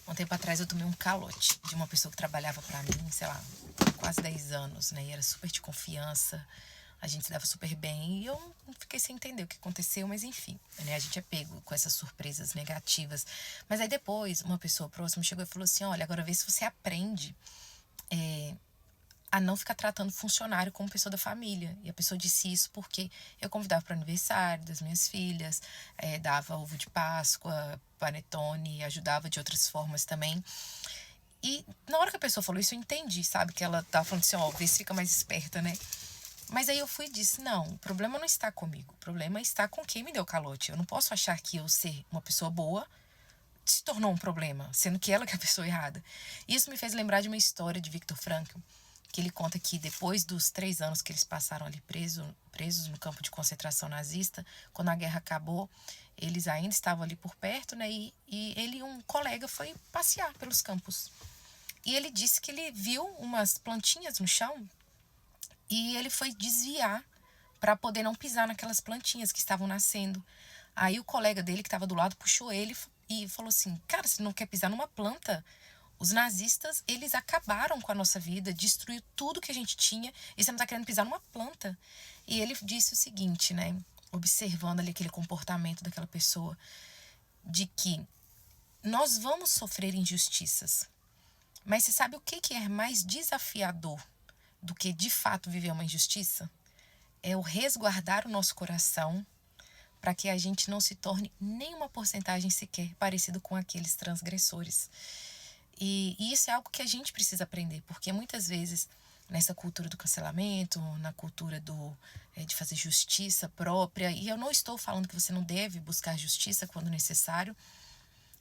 Um tempo atrás eu tomei um calote de uma pessoa que trabalhava pra mim, sei lá, quase 10 anos, né? E era super de confiança, a gente se dava super bem. E eu fiquei sem entender o que aconteceu, mas enfim, né? A gente é pego com essas surpresas negativas. Mas aí depois, uma pessoa próxima chegou e falou assim: olha, agora vê se você aprende a não ficar tratando funcionário como pessoa da família. E a pessoa disse isso porque eu convidava para o aniversário das minhas filhas, dava ovo de Páscoa, panetone, ajudava de outras formas também. E na hora que a pessoa falou isso, eu entendi, sabe? Que ela tava falando assim, ó, vê se fica mais esperta, né? Mas aí eu fui e disse, não, o problema não está comigo. O problema está com quem me deu calote. Eu não posso achar que eu ser uma pessoa boa se tornou um problema, sendo que ela que é a pessoa errada. Isso me fez lembrar de uma história de Viktor Frankl, que ele conta que depois dos 3 anos que eles passaram ali presos no campo de concentração nazista, quando a guerra acabou, eles ainda estavam ali por perto, né? E ele e um colega foi passear pelos campos. E ele disse que ele viu umas plantinhas no chão e ele foi desviar para poder não pisar naquelas plantinhas que estavam nascendo. Aí o colega dele que estava do lado puxou ele e falou assim: "Cara, você não quer pisar numa planta? Os nazistas, eles acabaram com a nossa vida, destruiu tudo que a gente tinha e você não tá querendo pisar numa planta." E ele disse o seguinte, né, observando ali aquele comportamento daquela pessoa, de que nós vamos sofrer injustiças, mas você sabe o que é mais desafiador do que de fato viver uma injustiça? É o resguardar o nosso coração para que a gente não se torne nenhuma porcentagem sequer parecido com aqueles transgressores. E isso é algo que a gente precisa aprender, porque muitas vezes nessa cultura do cancelamento, na cultura de fazer justiça própria, e eu não estou falando que você não deve buscar justiça quando necessário,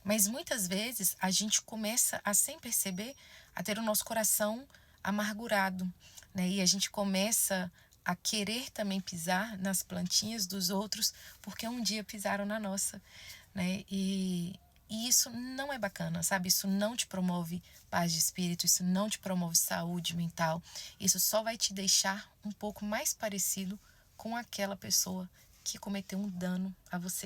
mas muitas vezes a gente começa a, sem perceber, a ter o nosso coração amargurado, né? E a gente começa a querer também pisar nas plantinhas dos outros porque um dia pisaram na nossa, né? E isso não é bacana, sabe? Isso não te promove paz de espírito, isso não te promove saúde mental. Isso só vai te deixar um pouco mais parecido com aquela pessoa que cometeu um dano a você.